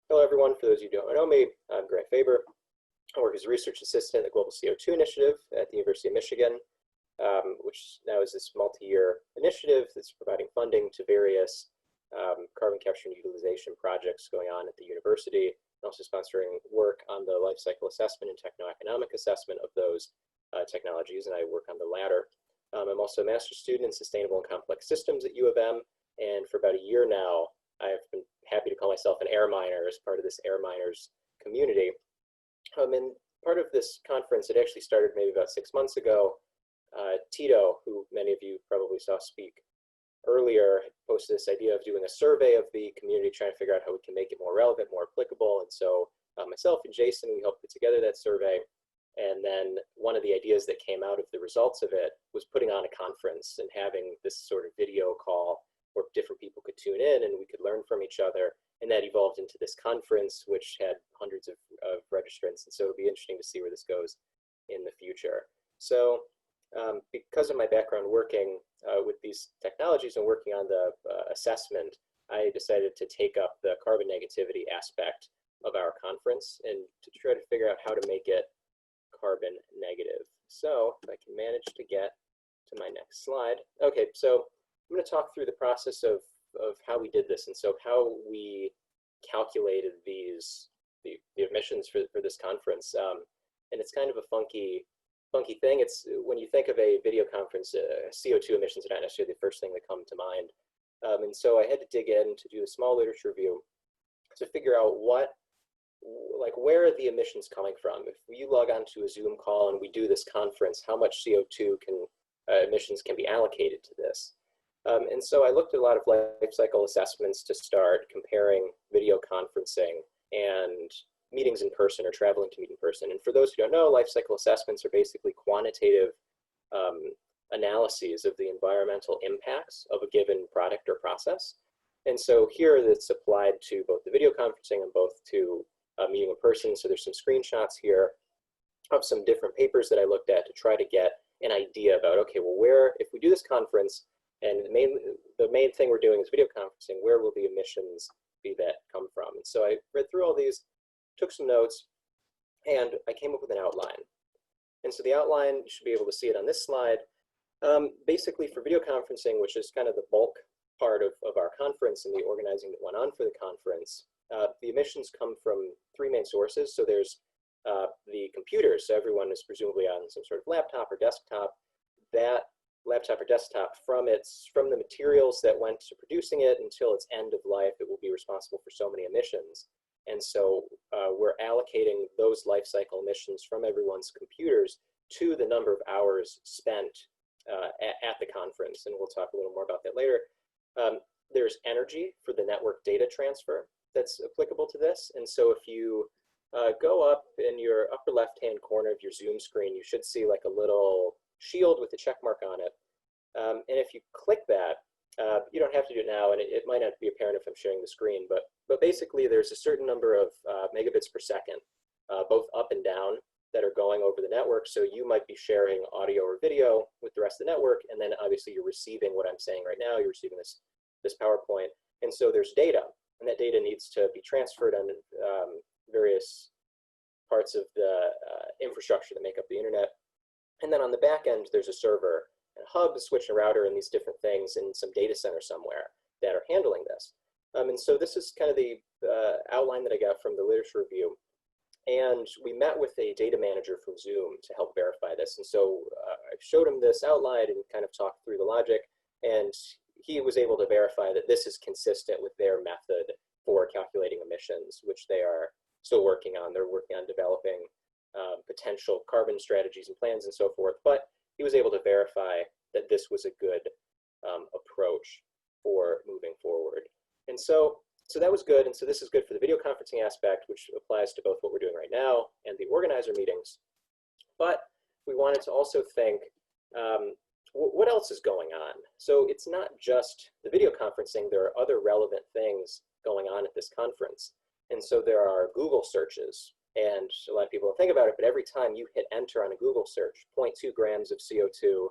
Hello, everyone. For those of you who don't know me, I'm Grant Faber. I work as a research assistant at the Global CO2 Initiative at the University of Michigan, which now is this multi-year initiative that's providing funding to various carbon capture and utilization projects going on at the university, and also sponsoring work on the life cycle assessment and techno-economic assessment of those technologies, and I work on the latter. I'm also a master's student in sustainable and complex systems at U of M, and for about a year now, I've been happy to call myself an AirMiner as part of this AirMiners community. And part of this conference, it actually started maybe about 6 months ago. Tito, who many of you probably saw speak earlier, posted this idea of doing a survey of the community, trying to figure out how we can make it more relevant, more applicable. And so myself and Jason, we helped put together that survey. And then one of the ideas that came out of the results of it was putting on a conference and having this sort of video call where different people could tune in and we could learn from each other. And that evolved into this conference, which had hundreds of registrants. And so it'll be interesting to see where this goes in the future. So because of my background working with these technologies and working on the assessment, I decided to take up the carbon negativity aspect of our conference and to try to figure out how to make it carbon negative. So if I can manage to get to my next slide. Okay, so I'm going to talk through the process of how we did this, and so how we calculated the emissions for this conference. And it's kind of a funky thing. It's when you think of a video conference, CO2 emissions are not necessarily the first thing that come to mind. And so I had to dig in to do a small literature review to figure out where are the emissions coming from? If you log on to a Zoom call and we do this conference, how much CO2 emissions can be allocated to this? And so I looked at a lot of life cycle assessments to start comparing video conferencing and meetings in person or traveling to meet in person. And for those who don't know, life cycle assessments are basically quantitative analyses of the environmental impacts of a given product or process. And so here it's applied to both the video conferencing and both to meeting in person. So there's some screenshots here of some different papers that I looked at to try to get an idea about, okay, well, if we do this conference, and the main thing we're doing is video conferencing, where will the emissions be that come from? And so I read through all these, took some notes, and I came up with an outline. And so the outline, you should be able to see it on this slide. Basically for video conferencing, which is kind of the bulk part of our conference and the organizing that went on for the conference, the emissions come from three main sources. So there's the computers, so everyone is presumably on some sort of laptop or desktop. That laptop or desktop, from the materials that went to producing it until its end of life, it will be responsible for so many emissions. And so we're allocating those life cycle emissions from everyone's computers to the number of hours spent at the conference. And we'll talk a little more about that later. There's energy for the network data transfer that's applicable to this. And so if you go up in your upper left-hand corner of your Zoom screen, you should see like a little shield with a check mark on it. And if you click that, you don't have to do it now, and it might not be apparent if I'm sharing the screen, but basically there's a certain number of megabits per second, both up and down, that are going over the network. So you might be sharing audio or video with the rest of the network, and then obviously you're receiving what I'm saying right now. You're receiving this PowerPoint. And so there's data, and that data needs to be transferred on various parts of the infrastructure that make up the internet. And then on the back end, there's a server, and a hub, a switch, and a router, and these different things in some data center somewhere that are handling this. And so this is kind of the outline that I got from the literature review. And we met with a data manager from Zoom to help verify this. And so I showed him this outline and kind of talked through the logic, and he was able to verify that this is consistent with their method for calculating emissions, which they are still working on. They're working on developing potential carbon strategies and plans and so forth, but he was able to verify that this was a good approach for moving forward. And so that was good, and so this is good for the video conferencing aspect, which applies to both what we're doing right now and the organizer meetings. But we wanted to also think, what else is going on? So it's not just the video conferencing, there are other relevant things going on at this conference. And so there are Google searches, and a lot of people don't think about it, but every time you hit enter on a Google search, 0.2 grams of CO2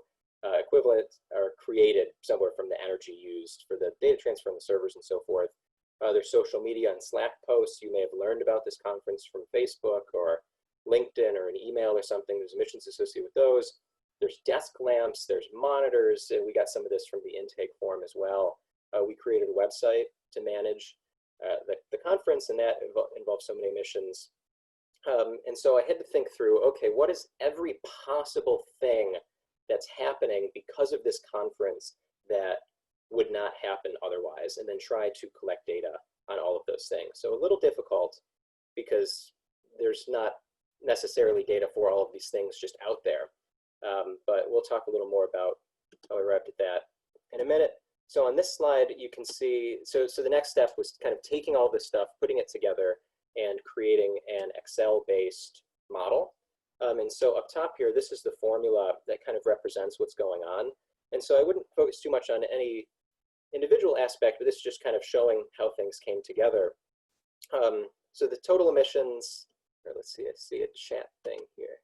equivalent are created somewhere from the energy used for the data transfer on the servers and so forth. There's social media and Slack posts. You may have learned about this conference from Facebook or LinkedIn or an email or something. There's emissions associated with those. There's desk lamps, there's monitors, and we got some of this from the intake form as well. We created a website to manage the conference, and that involves so many emissions. And so I had to think through, okay, what is every possible thing that's happening because of this conference that would not happen otherwise, and then try to collect data on all of those things. So a little difficult because there's not necessarily data for all of these things just out there. But we'll talk a little more about how I arrived at that in a minute. So on this slide, you can see, so the next step was kind of taking all this stuff, putting it together, and creating an Excel-based model. And so up top here, this is the formula that kind of represents what's going on. And so I wouldn't focus too much on any individual aspect, but this is just kind of showing how things came together. So the total emissions, or let's see, I see a chat thing here.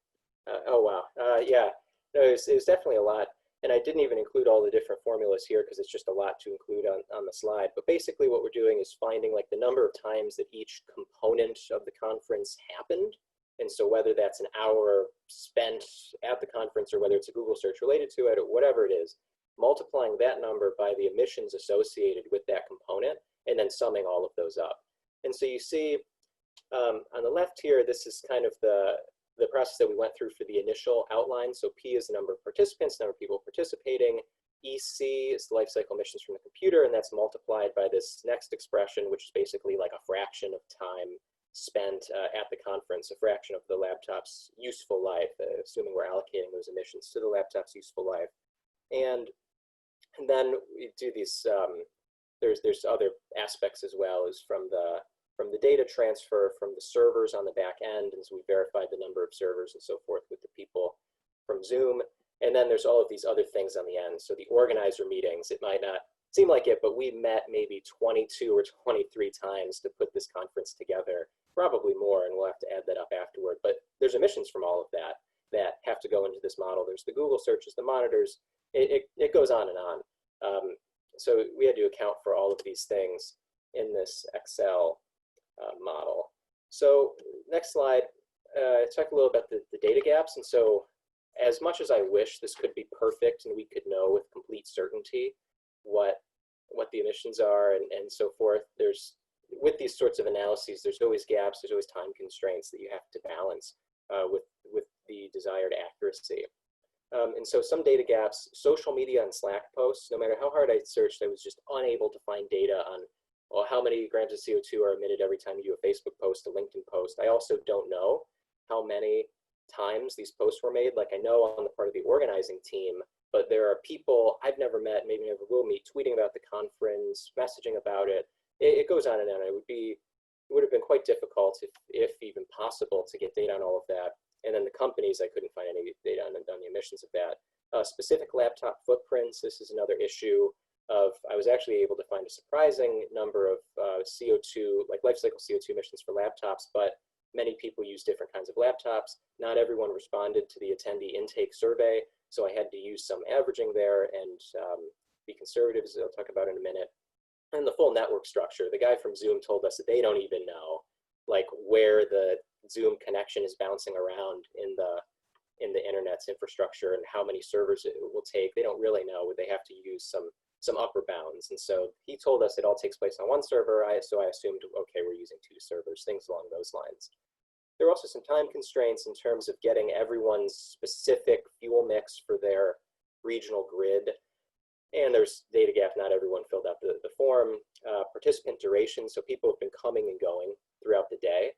Oh, wow. Yeah, no, it was definitely a lot. And I didn't even include all the different formulas here because it's just a lot to include on the slide. But basically what we're doing is finding like the number of times that each component of the conference happened. And so whether that's an hour spent at the conference or whether it's a Google search related to it or whatever it is, multiplying that number by the emissions associated with that component and then summing all of those up. And so you see on the left here, this is kind of the process that we went through for the initial outline. So P is the number of participants, number of people participating. EC is the life cycle emissions from the computer, and that's multiplied by this next expression, which is basically like a fraction of time spent at the conference, a fraction of the laptop's useful life, assuming we're allocating those emissions to the laptop's useful life. And then we do these, there's other aspects as well, as from the data transfer from the servers on the back end, as we verified the number of servers and so forth with the people from Zoom. And then there's all of these other things on the end. So the organizer meetings, it might not seem like it, but we met maybe 22 or 23 times to put this conference together, probably more, and we'll have to add that up afterward. But there's emissions from all of that that have to go into this model. There's the Google searches, the monitors, it goes on and on. So we had to account for all of these things in this Excel model. So next slide, talk a little about the data gaps. And so as much as I wish this could be perfect and we could know with complete certainty what the emissions are and so forth, with these sorts of analyses, there's always gaps, there's always time constraints that you have to balance with the desired accuracy. And so some data gaps, social media and Slack posts, no matter how hard I searched, I was just unable to find data on, well, how many grams of CO2 are emitted every time you do a Facebook post, a LinkedIn post. I also don't know how many times these posts were made. Like I know on the part of the organizing team, but there are people I've never met, maybe never will meet, tweeting about the conference, messaging about it. It goes on and on. It would have been quite difficult, if even possible, to get data on all of that. And then the companies, I couldn't find any data on the emissions of that. Specific laptop footprints, this is another issue of, I was actually able to find a surprising number of CO2, like life cycle CO2 emissions for laptops, but many people use different kinds of laptops. Not everyone responded to the attendee intake survey, so I had to use some averaging there and be conservative, as I'll talk about in a minute. And the full network structure, the guy from Zoom told us that they don't even know like where the Zoom connection is bouncing around in the internet's infrastructure and how many servers it will take. They don't really know. They have to use some upper bounds. And so he told us it all takes place on one server. So I assumed, okay, we're using 2 servers, things along those lines. There are also some time constraints in terms of getting everyone's specific fuel mix for their regional grid. And there's data gap, not everyone filled out the form. Participant duration, so people have been coming and going throughout the day.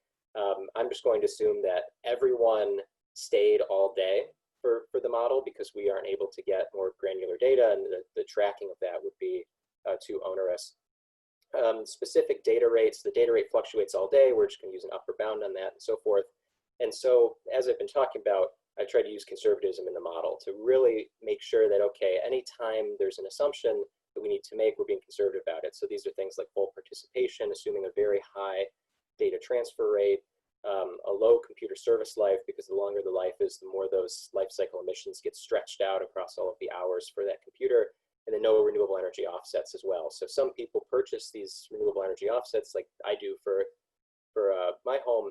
I'm just going to assume that everyone stayed all day for the model because we aren't able to get more granular data, and the tracking of that would be too onerous. Specific data rates, the data rate fluctuates all day. We're just going to use an upper bound on that and so forth. And so as I've been talking about, I try to use conservatism in the model to really make sure that, okay, anytime there's an assumption that we need to make, we're being conservative about it. So these are things like full participation, assuming a very high data transfer rate, a low computer service life, because the longer the life is, the more those life cycle emissions get stretched out across all of the hours for that computer. and then no renewable energy offsets as well. So some people purchase these renewable energy offsets like I do for my home.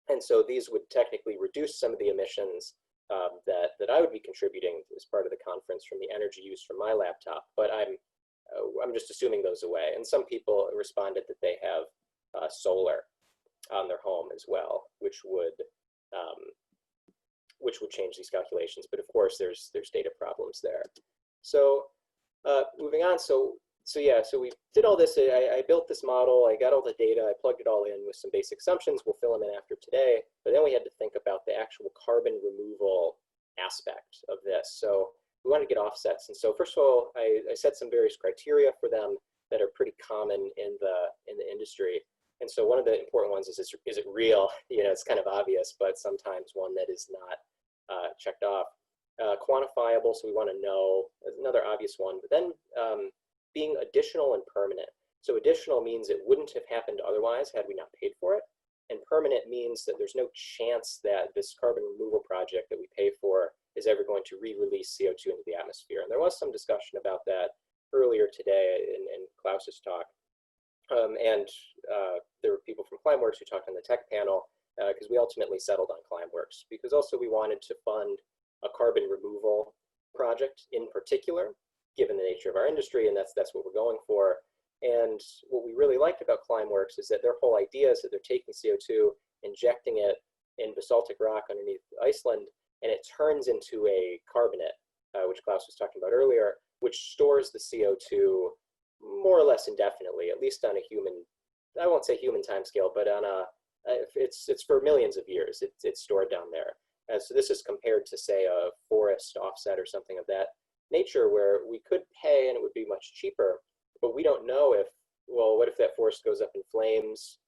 And so these would technically reduce some of the emissions that I would be contributing as part of the conference from the energy use from my laptop. But I'm just assuming those away. And some people responded that they have solar on their home as well, which would change these calculations. But of course, there's data problems there. So moving on, so we did all this. I built this model. I got all the data. I plugged it all in with some basic assumptions. We'll fill them in after today. But then we had to think about the actual carbon removal aspect of this. So we wanted to get offsets. And so first of all, I set some various criteria for them that are pretty common in the industry. And so one of the important ones is it real? You know, it's kind of obvious, but sometimes one that is not checked off. Quantifiable, so we want to know, another obvious one, but then being additional and permanent. So additional means it wouldn't have happened otherwise had we not paid for it. And permanent means that there's no chance that this carbon removal project that we pay for is ever going to re-release CO2 into the atmosphere. And there was some discussion about that earlier today in Klaus's talk. And there were people from Climeworks who talked on the tech panel because we ultimately settled on Climeworks because also we wanted to fund a carbon removal project in particular, given the nature of our industry, and that's what we're going for. And what we really liked about Climeworks is that their whole idea is that they're taking CO2, injecting it in basaltic rock underneath Iceland, and it turns into a carbonate, which Klaus was talking about earlier, which stores the CO2 more or less indefinitely, at least on a human, I won't say human timescale, but on it's for millions of years, it's stored down there. And so this is compared to, say, a forest offset or something of that nature where we could pay and it would be much cheaper, but we don't know if, well, what if that forest goes up in flames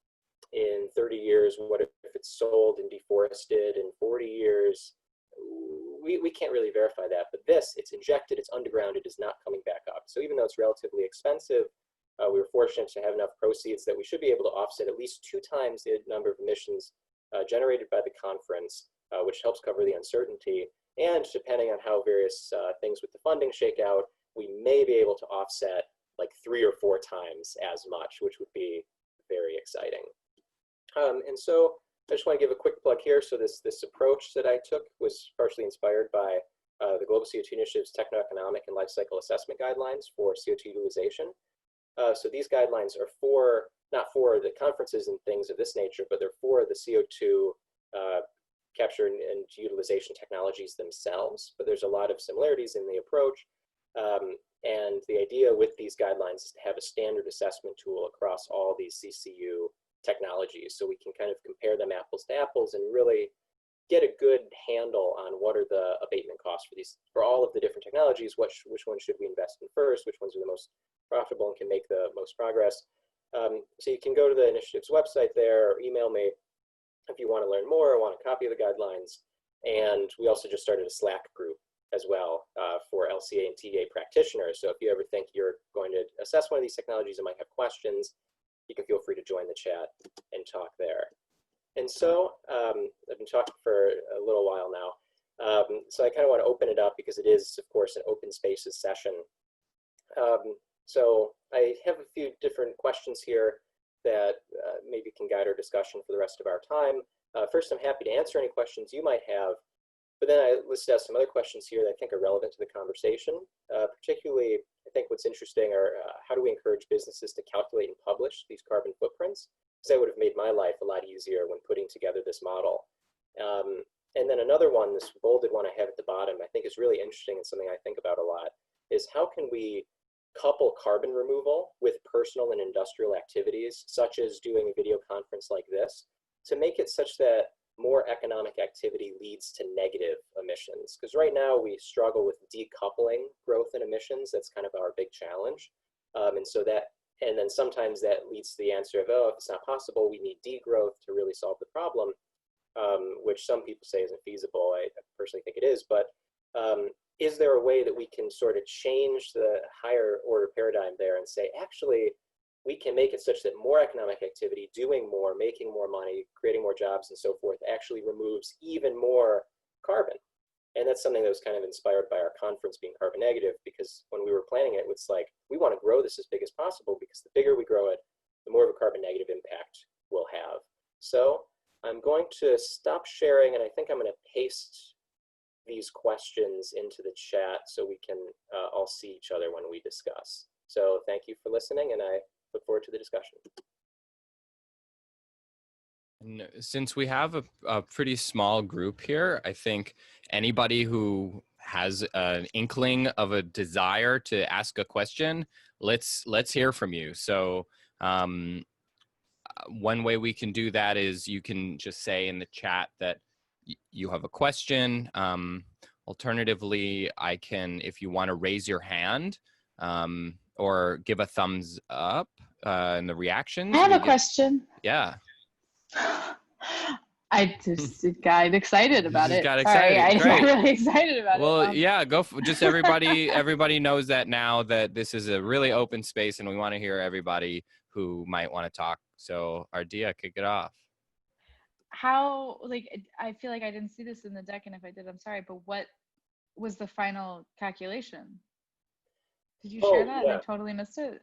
in 30 years? What if it's sold and deforested in 40 years? We can't really verify that, but this, it's injected, it's underground, it is not coming back up. So even though it's relatively expensive, we were fortunate to have enough proceeds that we should be able to offset at least 2 times the number of emissions generated by the conference, which helps cover the uncertainty. And depending on how various things with the funding shake out, we may be able to offset like 3 or 4 times as much, which would be very exciting. And so I just want to give a quick plug here. So this approach that I took was partially inspired by the Global CO2 Initiative's Techno-Economic and Life Cycle Assessment Guidelines for CO2 utilization. So these guidelines are not for the conferences and things of this nature, but they're for the CO2 capture and utilization technologies themselves. But there's a lot of similarities in the approach. And the idea with these guidelines is to have a standard assessment tool across all these CCU technologies, so we can kind of compare them apples to apples and really get a good handle on what are the abatement costs for all of the different technologies, which ones should we invest in first, which ones are the most profitable and can make the most progress. So you can go to the initiative's website there or email me if you want to learn more or want a copy of the guidelines. And we also just started a Slack group as well for LCA and TA practitioners. So if you ever think you're going to assess one of these technologies and might have questions, you can feel free to join the chat and talk there. And so I've been talking for a little while now. So I kind of want to open it up because it is, of course, an open spaces session. So I have a few different questions here that maybe can guide our discussion for the rest of our time. First, I'm happy to answer any questions you might have, but then I listed out some other questions here that I think are relevant to the conversation. Particularly, I think what's interesting are how do we encourage businesses to calculate and publish these carbon footprints? Because that would have made my life a lot easier when putting together this model. And then another one, this bolded one I have at the bottom, I think is really interesting and something I think about a lot, is how can we couple carbon removal with personal and industrial activities, such as doing a video conference like this, to make it such that more economic activity leads to negative emissions. Because right now we struggle with decoupling growth and emissions. That's kind of our big challenge. And then sometimes that leads to the answer of, oh, if it's not possible, we need degrowth to really solve the problem, which some people say isn't feasible. I personally think it is, but is there a way that we can sort of change the higher order paradigm there and say, actually, we can make it such that more economic activity, doing more, making more money, creating more jobs and so forth, actually removes even more carbon. And that's something that was kind of inspired by our conference being carbon negative, because when we were planning it, it's like, we want to grow this as big as possible, because the bigger we grow it, the more of a carbon negative impact we'll have. So I'm going to stop sharing, and I think I'm going to paste these questions into the chat so we can all see each other when we discuss. So thank you for listening, and I look forward to the discussion. And since we have a pretty small group here, I think anybody who has an inkling of a desire to ask a question, let's hear from you. So one way we can do that is you can just say in the chat that you have a question. Alternatively, I can, if you want to raise your hand or give a thumbs up in the reactions. I have a question. Yeah. I just got excited about it. Got Sorry, excited. I just got Great. really excited about it. Well, yeah, go for just everybody knows that now, that this is a really open space and we want to hear everybody who might want to talk. So Ardea, kick it off. How, like, I feel like I didn't see this in the deck, and if I did, I'm sorry, but what was the final calculation? Did you share that? Yeah. And I totally missed it.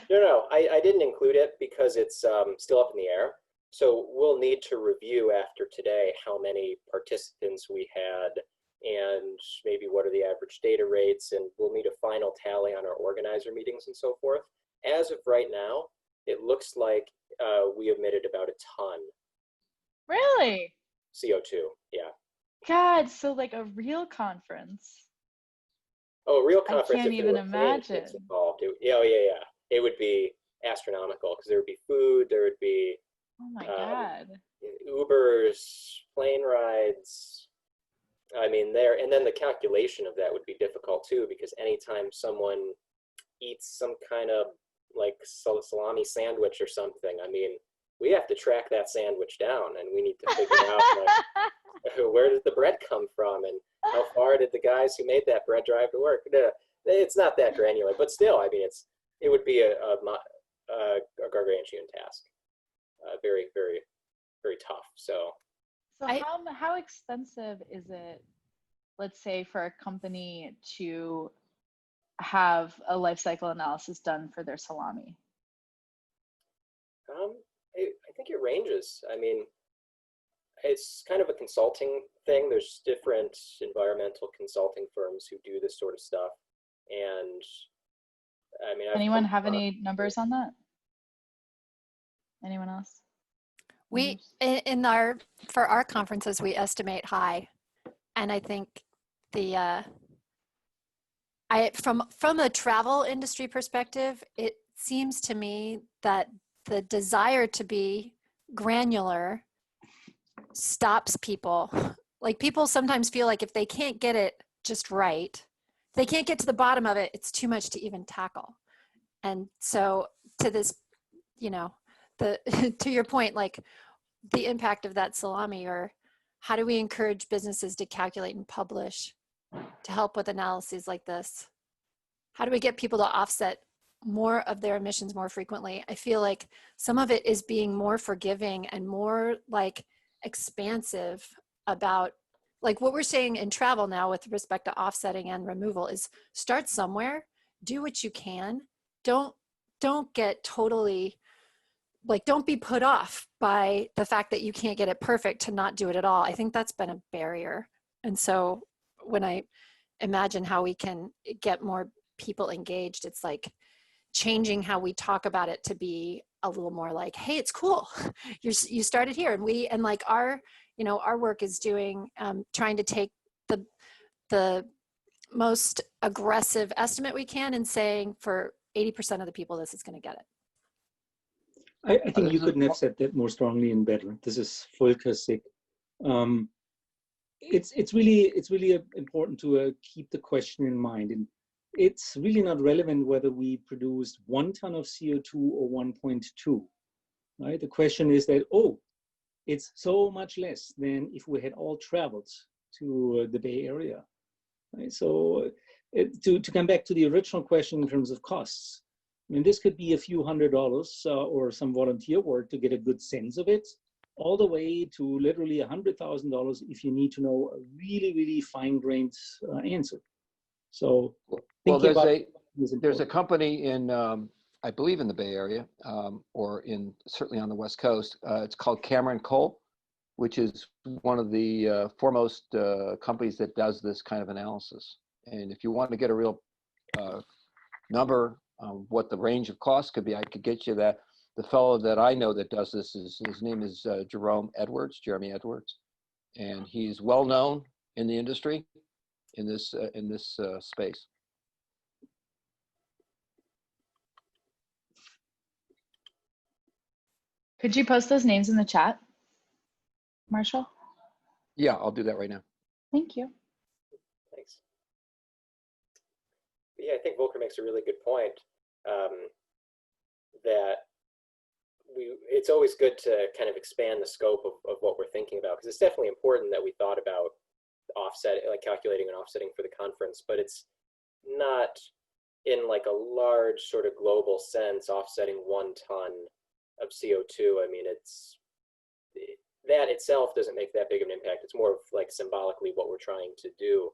No, I didn't include it because it's still up in the air. So we'll need to review after today how many participants we had and maybe what are the average data rates, and we'll need a final tally on our organizer meetings and so forth. As of right now, it looks like we emitted about a ton. Really? CO2, yeah. God, so like a real conference. Oh, a real conference. I can't even imagine. Involved. Yeah. It would be astronomical because there would be food, there would be oh my God. Ubers, plane rides. I mean, and then the calculation of that would be difficult too, because anytime someone eats some kind of like salami sandwich or something, I mean, we have to track that sandwich down, and we need to figure out like, where did the bread come from, and how far did the guys who made that bread drive to work? It's not that granular, but still, I mean, it would be a gargantuan task. Very, very, very tough. So how expensive is it, let's say, for a company to have a life cycle analysis done for their salami? I think it ranges. I mean, it's kind of a consulting thing. There's different environmental consulting firms who do this sort of stuff. And I mean, anyone have any numbers on that? Anyone else? We for our conferences we estimate high, and I think from a travel industry perspective, it seems to me that the desire to be granular stops people. Like, people sometimes feel like if they can't get it just right, if they can't get to the bottom of it, it's too much to even tackle. And so to this, to your point, like the impact of that salami, or how do we encourage businesses to calculate and publish to help with analyses like this? How do we get people to offset more of their emissions more frequently? I feel like some of it is being more forgiving and more like expansive about, like what we're saying in travel now with respect to offsetting and removal is start somewhere, do what you can. Don't get totally, like, don't be put off by the fact that you can't get it perfect to not do it at all. I think that's been a barrier. And so when I imagine how we can get more people engaged, it's like changing how we talk about it to be a little more like, hey, it's cool. You started here, and like our work is doing, trying to take the most aggressive estimate we can and saying for 80% of the people, this is going to get it. I think you couldn't have said that more strongly and better. This is Volker Sick. It's really important to keep the question in mind, and it's really not relevant whether we produced 1 ton of CO2 or 1.2. Right? The question is that it's so much less than if we had all traveled to the Bay Area. Right? So to come back to the original question in terms of costs, I mean, this could be a few $100s or some volunteer work to get a good sense of it. all the way to literally $100,000 if you need to know a really, really fine-grained answer. So well, thinking about there's a company in, I believe in the Bay Area, or certainly on the West Coast. It's called Cameron Cole, which is one of the foremost companies that does this kind of analysis. And if you want to get a real number on what the range of costs could be, I could get you that. The fellow that I know that does this his name is Jeremy Edwards, and he's well known in the industry in this space. Could you post those names in the chat, Marshall? Yeah, I'll do that right now. Thank you. Thanks. But yeah, I think Volker makes a really good point, that it's always good to kind of expand the scope of what we're thinking about, because it's definitely important that we thought about offset, like calculating and offsetting for the conference, but it's not in like a large sort of global sense offsetting 1 ton of CO2. I mean, that itself doesn't make that big of an impact. It's more of like symbolically what we're trying to do,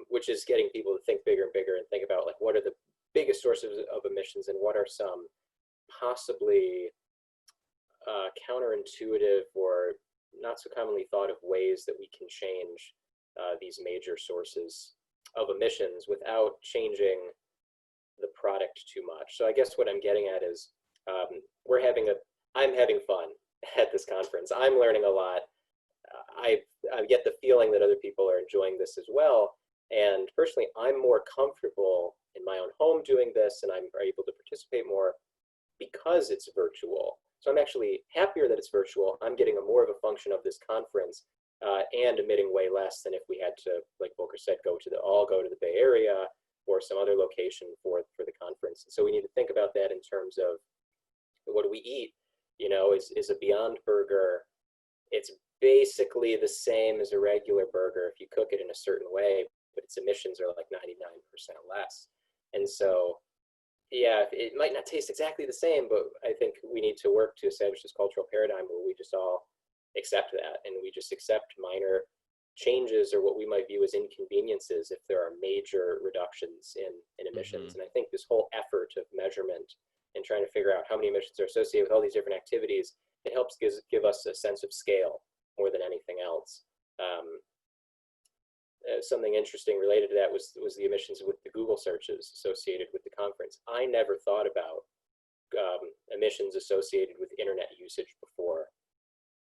which is getting people to think bigger and bigger and think about like what are the biggest sources of emissions and what are some possibly counterintuitive or not so commonly thought of ways that we can change these major sources of emissions without changing the product too much. So I guess what I'm getting at is I'm having fun at this conference. I'm learning a lot. I get the feeling that other people are enjoying this as well. And personally, I'm more comfortable in my own home doing this, and I'm able to participate more because it's virtual. So I'm actually happier that it's virtual. I'm getting more of a function of this conference and emitting way less than if we had to, like Volker said, go to the Bay Area or some other location for the conference. And so we need to think about that in terms of what do we eat? You know, is a Beyond Burger, it's basically the same as a regular burger if you cook it in a certain way, but its emissions are like 99% less. And so, yeah, it might not taste exactly the same, but I think we need to work to establish this cultural paradigm where we just all accept that, and we just accept minor changes or what we might view as inconveniences if there are major reductions in emissions. And I think this whole effort of measurement and trying to figure out how many emissions are associated with all these different activities, it helps give us a sense of scale more than anything else. Something interesting related to that was the emissions with the Google searches associated with the conference. I never thought about emissions associated with internet usage before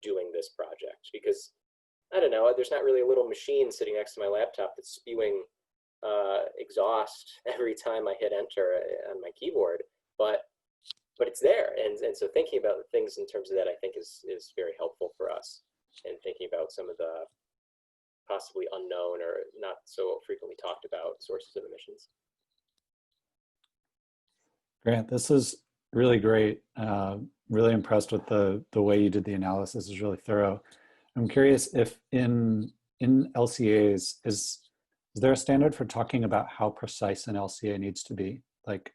doing this project, because I don't know, there's not really a little machine sitting next to my laptop that's spewing exhaust every time I hit enter on my keyboard, but it's there. And so thinking about things in terms of that, I think is very helpful for us, and thinking about some of the possibly unknown or not so frequently talked about sources of emissions. Grant, this is really great. Really impressed with the way you did the analysis. Is really thorough. I'm curious if in LCAs, is there a standard for talking about how precise an LCA needs to be? Like,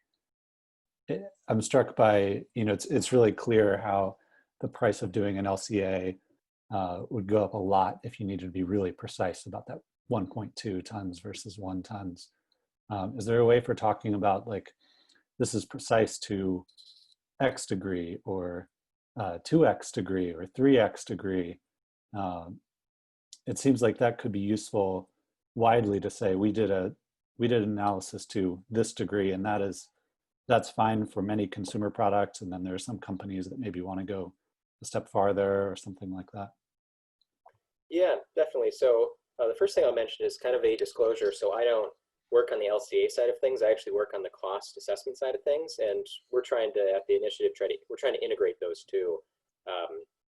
I'm struck by, you know, it's really clear how the price of doing an LCA would go up a lot if you needed to be really precise about that 1.2 tons versus 1 tons. Is there a way for talking about like, this is precise to X degree or 2X degree or 3X degree? It seems like that could be useful widely to say we did an analysis to this degree, and that's fine for many consumer products, and then there are some companies that maybe want to go a step farther or something like that. Yeah, definitely. So the first thing I'll mention is kind of a disclosure. So I don't work on the LCA side of things. I actually work on the cost assessment side of things, and we're trying to, at the initiative, we're trying to integrate those two,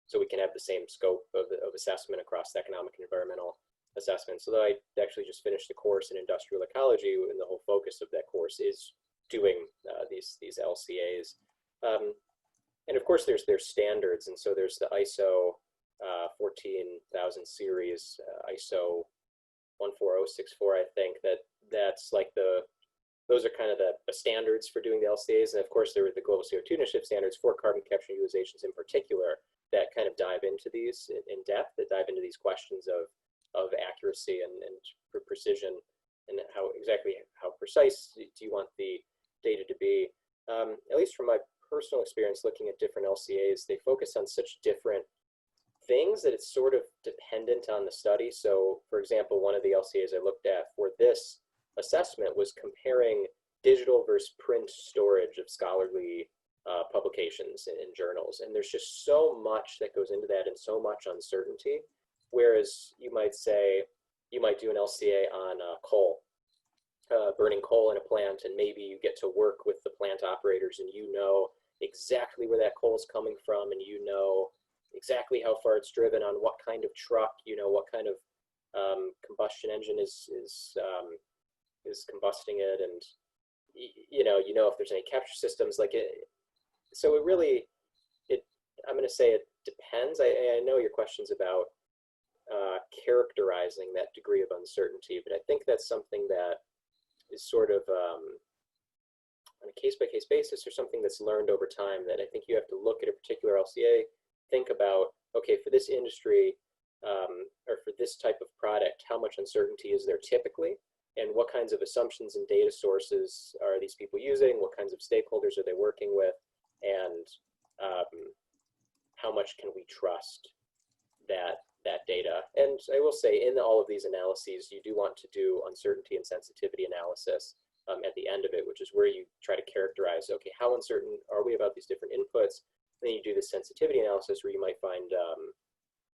so we can have the same scope of assessment across the economic and environmental assessment. So I actually just finished the course in industrial ecology, and the whole focus of that course is doing these LCAs. And of course, there's standards, and so there's the ISO 14,000 series, ISO 14064, I think that's like those are kind of the standards for doing the LCAs. And of course, there were the global CO2 initiative standards for carbon capture utilizations in particular. that kind of dive into these in depth, that dive into these questions of accuracy and precision, and exactly how precise do you want the data to be. At least from my personal experience looking at different LCAs, they focus on such different things that it's sort of dependent on the study. So for example, one of the LCAs I looked at for this assessment was comparing digital versus print storage of scholarly publications in journals. And there's just so much that goes into that and so much uncertainty. Whereas you might do an LCA on coal, burning coal in a plant, and maybe you get to work with the plant operators and you know exactly where that coal is coming from, and you know exactly how far it's driven on what kind of truck, you know what kind of combustion engine is combusting it, and you know if there's any capture systems like it. So it really, I'm going to say it depends. I know your question's about characterizing that degree of uncertainty, but I think that's something that is sort of on a case-by-case basis, or something that's learned over time, that I think you have to look at a particular LCA, think about, okay, for this industry or for this type of product, how much uncertainty is there typically, and what kinds of assumptions and data sources are these people using, what kinds of stakeholders are they working with, and how much can we trust that data. And I will say, in all of these analyses, you do want to do uncertainty and sensitivity analysis at the end of it, which is where you try to characterize, okay, how uncertain are we about these different inputs? Then you do the sensitivity analysis, where you might find,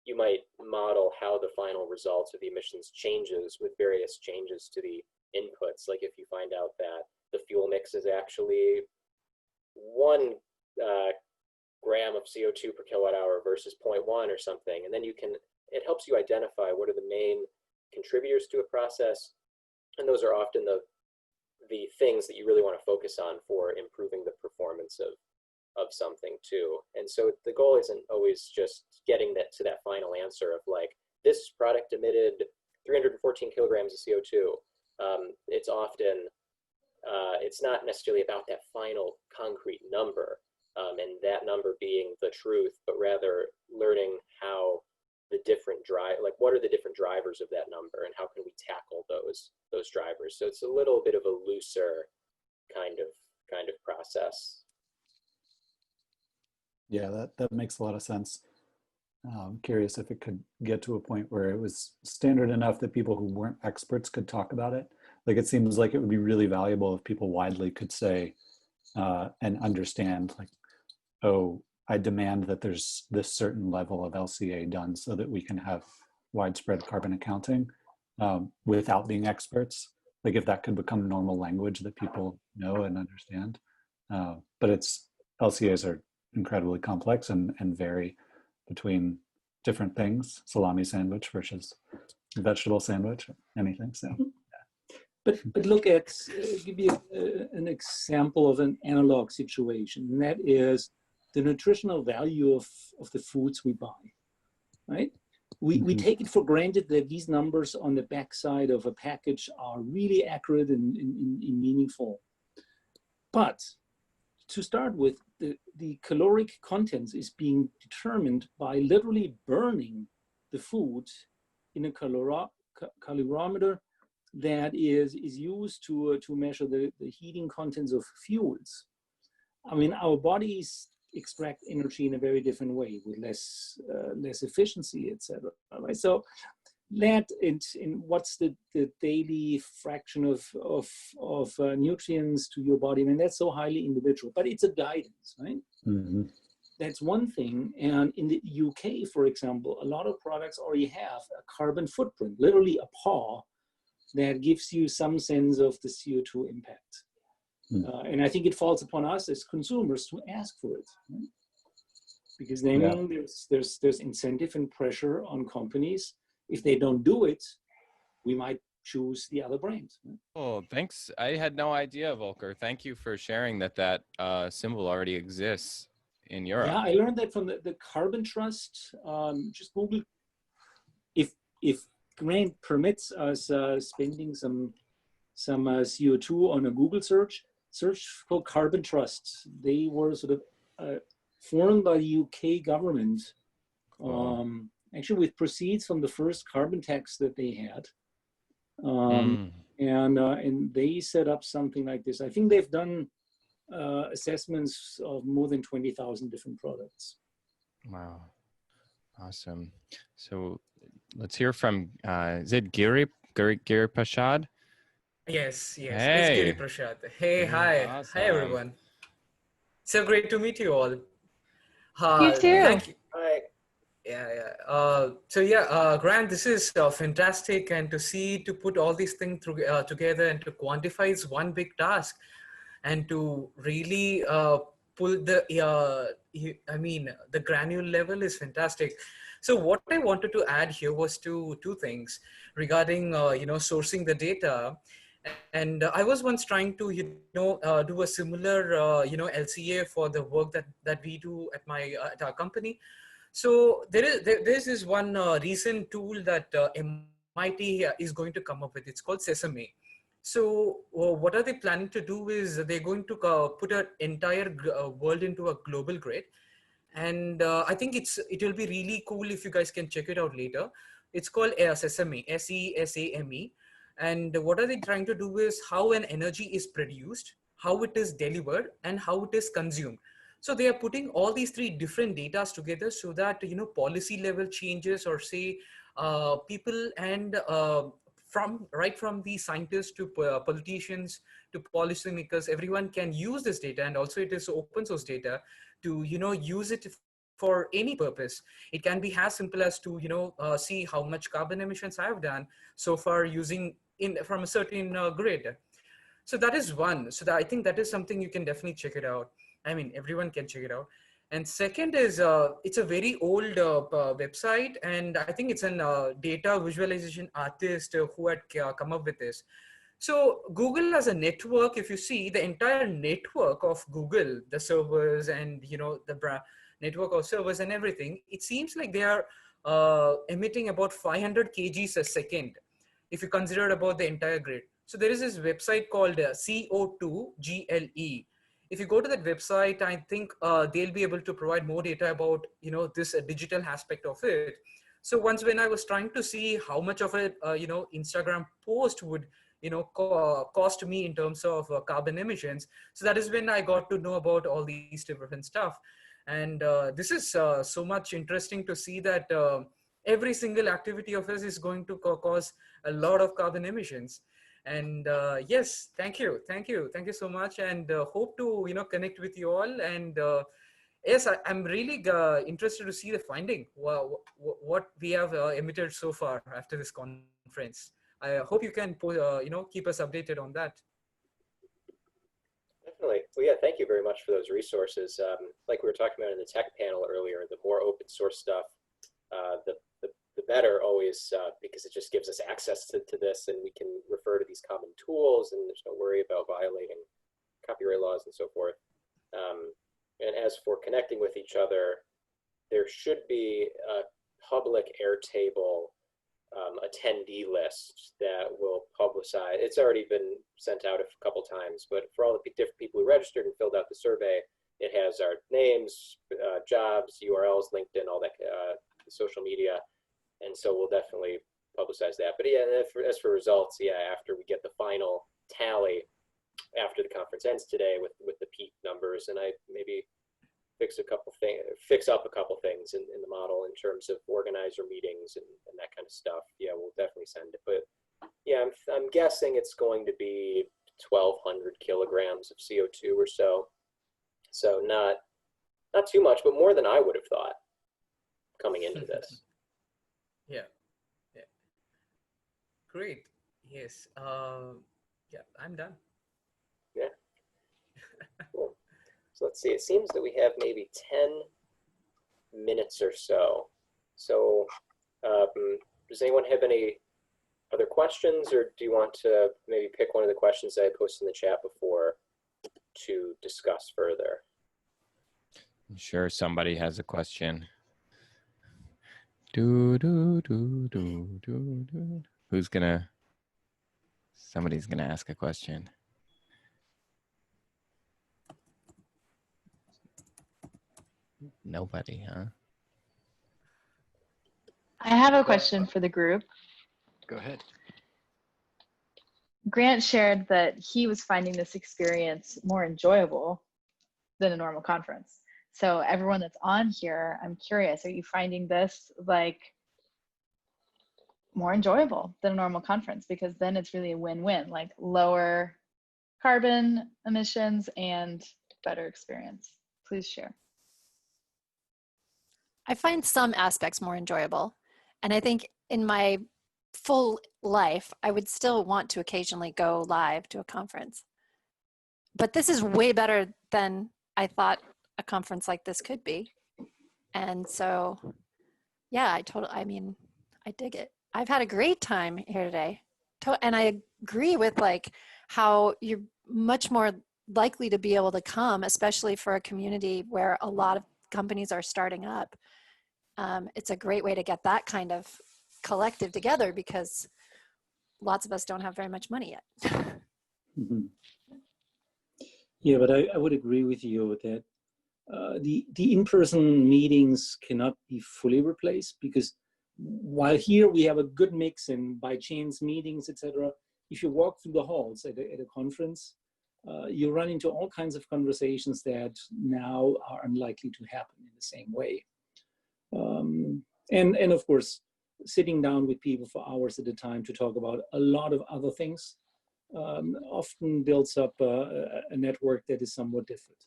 you might model how the final results of the emissions changes with various changes to the inputs. Like if you find out that the fuel mix is actually 1 gram of CO2 per kilowatt hour versus 0.1 or something, and then it helps you identify what are the main contributors to a process, and those are often the things that you really want to focus on for improving the performance of something too. And so the goal isn't always just getting to that final answer of like, this product emitted 314 kilograms of CO2. It's often, it's not necessarily about that final concrete number, and that number being the truth, but rather learning how the different what are the different drivers of that number, and how can we tackle those drivers. So it's a little bit of a looser kind of process. Yeah, that makes a lot of sense. I'm curious if it could get to a point where it was standard enough that people who weren't experts could talk about it. Like, it seems like it would be really valuable if people widely could say and understand, like, oh, I demand that there's this certain level of LCA done so that we can have widespread carbon accounting without being experts. Like, if that could become normal language that people know and understand. But LCAs are incredibly complex and vary between different things, salami sandwich versus vegetable sandwich, anything. So, but look at, give you an example of an analog situation, and that is the nutritional value of the foods we buy, right? We take it for granted that these numbers on the backside of a package are really accurate and meaningful. But to start with, the caloric contents is being determined by literally burning the food in a calorimeter that is used to measure the heating contents of fuels. I mean, our bodies extract energy in a very different way with less efficiency, etc. Right? So that in what's the daily fraction of nutrients to your body? I mean, that's so highly individual, but it's a guidance, right? mm-hmm. That's one thing. And in the UK, for example, a lot of products already have a carbon footprint, literally a paw, that gives you some sense of the CO2 impact. And I think it falls upon us as consumers to ask for it, right? Because then there's incentive and pressure on companies. If they don't do it, we might choose the other brand. Right? Oh, thanks. I had no idea, Volker. Thank you for sharing that symbol already exists in Europe. Yeah, I learned that from the Carbon Trust. Just Google, if Grant permits us spending some CO2 on a Google search for Carbon Trust. They were sort of formed by the UK government Actually with proceeds from the first carbon tax that they had. Mm. And they set up something like this. I think they've done assessments of more than 20,000 different products. Wow. Awesome. So let's hear from, is it Giri Prashad? Yes, yes. It's Giri Hey. Prashad. Hey, Hey, hi. awesome. Hi, everyone. So great to meet you all. You too. Thank you. Hi. Grant, this is fantastic, and to put all these things together and to quantify is one big task, and to really pull the granule level is fantastic. So what I wanted to add here was two things regarding sourcing the data. And I was once trying to do a similar LCA for the work that we do at at our company. So there's this one recent tool that MIT is going to come up with. It's called Sesame. So what are they planning to do is they're going to put an entire world into a global grid. And I think it will be really cool if you guys can check it out later. It's called Sesame, SESAME. And what are they trying to do is how an energy is produced, how it is delivered, and how it is consumed. So they are putting all these three different data together so that, policy level changes, or say people and from the scientists to politicians to policymakers, everyone can use this data. And also it is open source data to, use it for any purpose. It can be as simple as to, see how much carbon emissions I have done so far using from a certain grid. So that is one. So I think that is something you can definitely check it out. I mean, everyone can check it out. And second is, it's a very old website, and I think it's a data visualization artist who had come up with this. So Google as a network, if you see the entire network of Google, the servers and, the network of servers and everything, it seems like they are emitting about 500 kgs a second, if you consider about the entire grid. So there is this website called CO2GLE. If you go to that website, I think they'll be able to provide more data about, this digital aspect of it. So once when I was trying to see how much of a, Instagram post would, cost me in terms of carbon emissions. So that is when I got to know about all these different stuff. And this is so much interesting to see that every single activity of us is going to cause a lot of carbon emissions. And yes, thank you so much, and hope to connect with you all. And yes, I'm really interested to see the finding, what we have emitted so far after this conference. I hope you can keep us updated on that. Definitely. Well, yeah, thank you very much for those resources. Like we were talking about in the tech panel earlier, the more open source stuff, the better always, because it just gives us access to this, and we can refer to these common tools, and there's no worry about violating copyright laws and so forth. And as for connecting with each other, there should be a public Airtable attendee list that will publicize. It's already been sent out a couple times, but for all the different people who registered and filled out the survey, it has our names, jobs, URLs, LinkedIn, all that social media. And so we'll definitely publicize that. But yeah, as for results, yeah, after we get the final tally after the conference ends today with the peak numbers, and I maybe fix up a couple things in the model in terms of organizer meetings and that kind of stuff. Yeah, we'll definitely send it. But yeah, I'm guessing it's going to be 1,200 kilograms of CO2 or so. So not too much, but more than I would have thought coming into this. Yeah. Great. Yes. Yeah, I'm done. Yeah. Cool. So let's see. It seems that we have maybe 10 minutes or so. So does anyone have any other questions, or do you want to maybe pick one of the questions that I posted in the chat before to discuss further? I'm sure somebody has a question. Somebody's gonna ask a question. Nobody, huh? I have a question for the group. Go ahead. Grant shared that he was finding this experience more enjoyable than a normal conference. So everyone that's on here, I'm curious, are you finding this like more enjoyable than a normal conference? Because then it's really a win-win, like lower carbon emissions and better experience. Please share. I find some aspects more enjoyable. And I think in my full life, I would still want to occasionally go live to a conference. But this is way better than I thought a conference like this could be. And so, yeah, I mean, I dig it. I've had a great time here today. And I agree with like how you're much more likely to be able to come, especially for a community where a lot of companies are starting up. It's a great way to get that kind of collective together because lots of us don't have very much money yet. Mm-hmm. Yeah, but I would agree with you that the in-person meetings cannot be fully replaced, because while here we have a good mix and by chance meetings, etc., if you walk through the halls at a conference, you run into all kinds of conversations that now are unlikely to happen in the same way. And of course, sitting down with people for hours at a time to talk about a lot of other things often builds up a network that is somewhat different.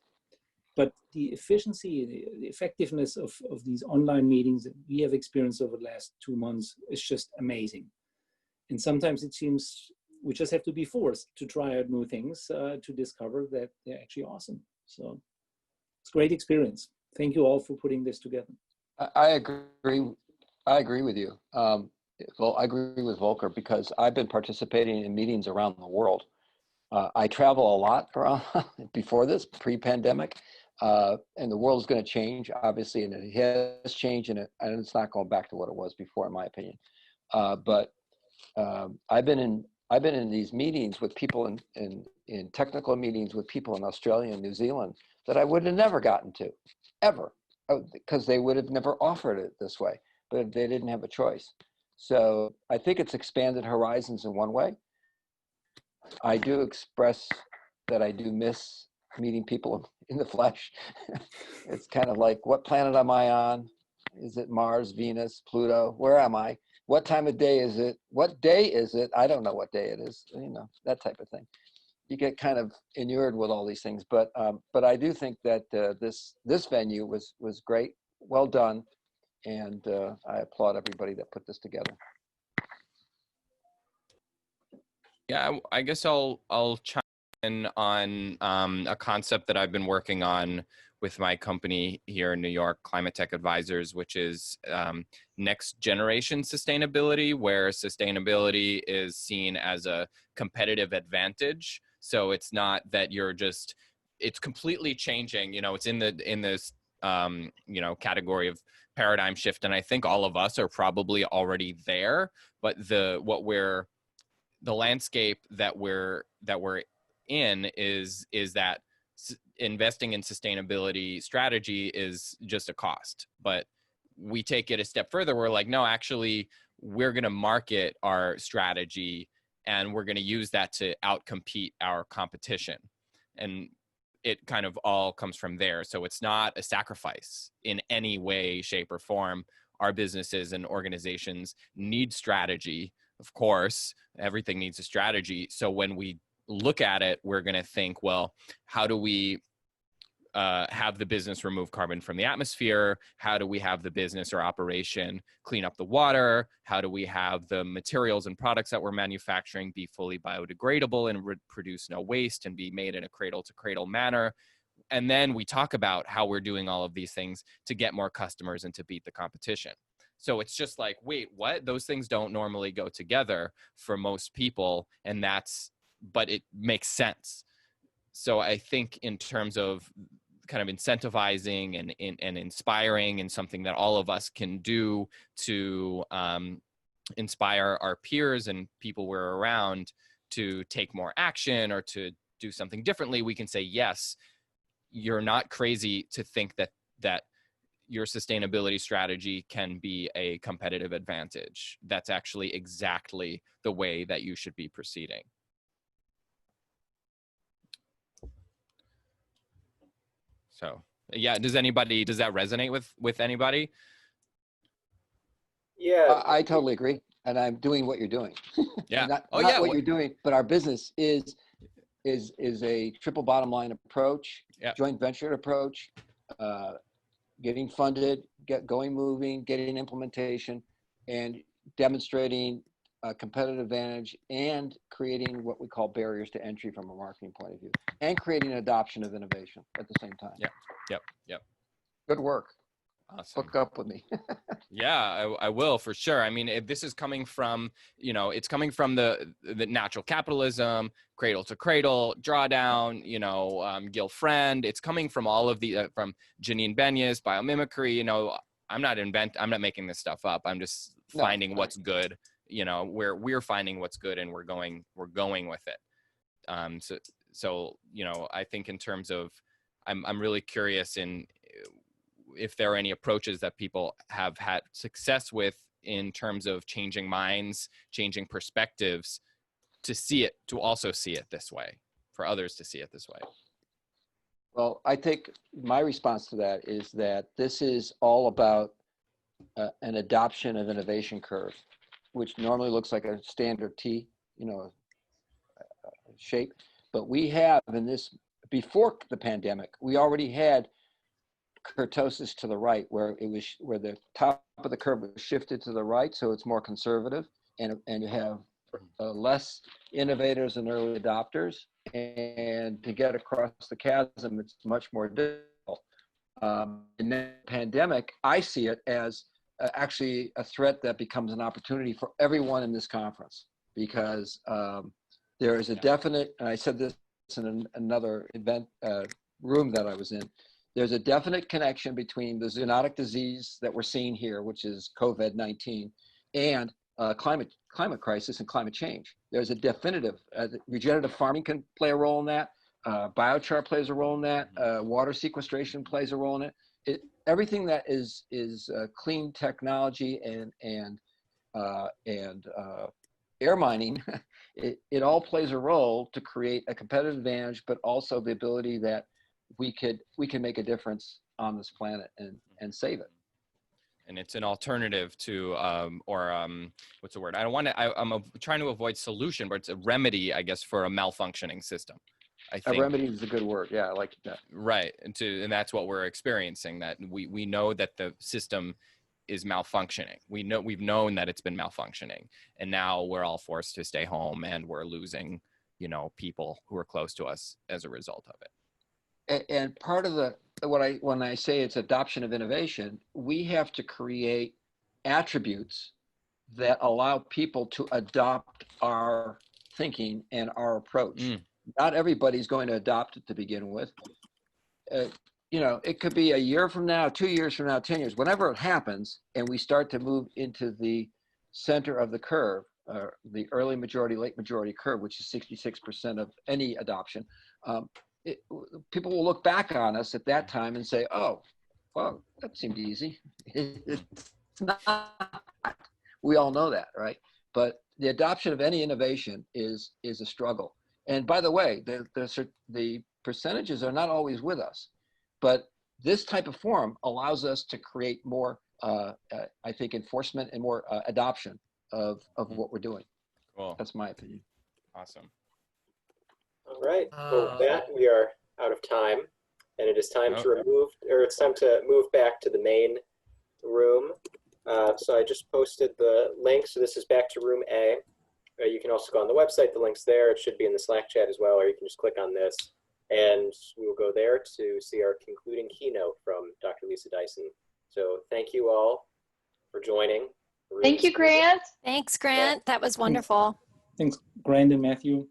But the efficiency, the effectiveness of these online meetings that we have experienced over the last 2 months is just amazing. And sometimes it seems we just have to be forced to try out new things to discover that they're actually awesome. So it's a great experience. Thank you all for putting this together. I agree. I agree with you. Well, I agree with Volker because I've been participating in meetings around the world. I travel a lot around before this, pre-pandemic, and the world is going to change, obviously, and it has changed, and it's not going back to what it was before, in my opinion. But I've been in these meetings with people in technical meetings with people in Australia and New Zealand that I would have never gotten to, ever, because they would have never offered it this way, but they didn't have a choice. So I think it's expanded horizons in one way. I do express that I do miss meeting people in the flesh. It's kind of like, what planet am I on? Is it Mars, Venus, Pluto? Where am I? What time of day is it? What day is it? I don't know what day it is. You know, that type of thing. You get kind of inured with all these things, but I do think that this venue was great, well done, and I applaud everybody that put this together. Yeah, I guess I'll chime in on a concept that I've been working on with my company here in New York, Climate Tech Advisors, which is next generation sustainability, where sustainability is seen as a competitive advantage. So it's not that it's completely changing. You know, it's in this you know, category of paradigm shift, and I think all of us are probably already there. But the landscape that we're in is that investing in sustainability strategy is just a cost. But we take it a step further. We're like, no, actually, we're going to market our strategy and we're going to use that to outcompete our competition. And it kind of all comes from there. So it's not a sacrifice in any way, shape, or form. Our businesses and organizations need strategy. Of course, everything needs a strategy. So when we look at it, we're going to think, well, how do we have the business remove carbon from the atmosphere? How do we have the business or operation clean up the water? How do we have the materials and products that we're manufacturing be fully biodegradable and produce no waste and be made in a cradle-to-cradle manner? And then we talk about how we're doing all of these things to get more customers and to beat the competition. So it's just like, wait, what? Those things don't normally go together for most people, but it makes sense. So I think in terms of kind of incentivizing and inspiring, and something that all of us can do to inspire our peers and people we're around to take more action or to do something differently, we can say, yes, you're not crazy to think that your sustainability strategy can be a competitive advantage. That's actually exactly the way that you should be proceeding. So yeah, does that resonate with anybody? Yeah. I totally agree, and I'm doing what you're doing. Yeah. not Yeah. what you're doing, but our business is a triple bottom line approach, Yeah. joint venture approach, getting funded, moving, getting implementation, and demonstrating a competitive advantage, and creating what we call barriers to entry from a marketing point of view, and creating adoption of innovation at the same time. Yep. Good work. Awesome. Hook up with me. Yeah, I will, for sure. I mean, if this is coming from, it's coming from the natural capitalism, cradle to cradle, drawdown, Gil Friend. It's coming from all of the, from Janine Benyus, biomimicry. I'm not making this stuff up. I'm just finding what's good. We're finding what's good, and we're going with it. So I think in terms of, I'm really curious in if there are any approaches that people have had success with in terms of changing minds, changing perspectives, to also see it this way, for others to see it this way. Well, I think my response to that is that this is all about an adoption of innovation curve, which normally looks like a standard T, shape. But we have in this, before the pandemic, we already had kurtosis to the right, where the top of the curve was shifted to the right, so it's more conservative, and you have less innovators and early adopters, and to get across the chasm, it's much more difficult. In the pandemic, I see it as actually a threat that becomes an opportunity for everyone in this conference, because there is a definite, and I said this in another event room that I was in, there's a definite connection between the zoonotic disease that we're seeing here, which is COVID-19, and climate crisis and climate change. There's a definitive, regenerative farming can play a role in that. Biochar plays a role in that. Water sequestration plays a role in it. Everything that is clean technology and air mining, it all plays a role to create a competitive advantage, but also the ability that we can make a difference on this planet and save it. And it's an alternative to, what's the word? I'm trying to avoid solution, but it's a remedy, I guess, for a malfunctioning system. I think a remedy is a good word. Yeah, I like that. Right, and that's what we're experiencing. That we know that the system is malfunctioning. We've known that it's been malfunctioning, and now we're all forced to stay home, and we're losing, people who are close to us as a result of it. And part of when I say it's adoption of innovation, we have to create attributes that allow people to adopt our thinking and our approach. Not everybody's going to adopt it to begin with. It could be a year from now, 2 years from now, 10 years, whenever it happens, and we start to move into the center of the curve, the early majority, late majority curve, which is 66% of any adoption. People will look back on us at that time and say, oh, well, that seemed easy. It's not. We all know that, right? But the adoption of any innovation is a struggle. And by the way, the percentages are not always with us, but this type of forum allows us to create more, I think, enforcement and more adoption of what we're doing. Cool. That's my opinion. Awesome. All right. Well, with that, we are out of time, and it is time to move back to the main room. So I just posted the link. So this is back to room A. You can also go on the website. The link's there. It should be in the Slack chat as well, or you can just click on this, and we will go there to see our concluding keynote from Dr. Lisa Dyson. So thank you all for joining. Thank you, Grant. Thanks, Grant. That was wonderful. Thanks, Grant and Matthew.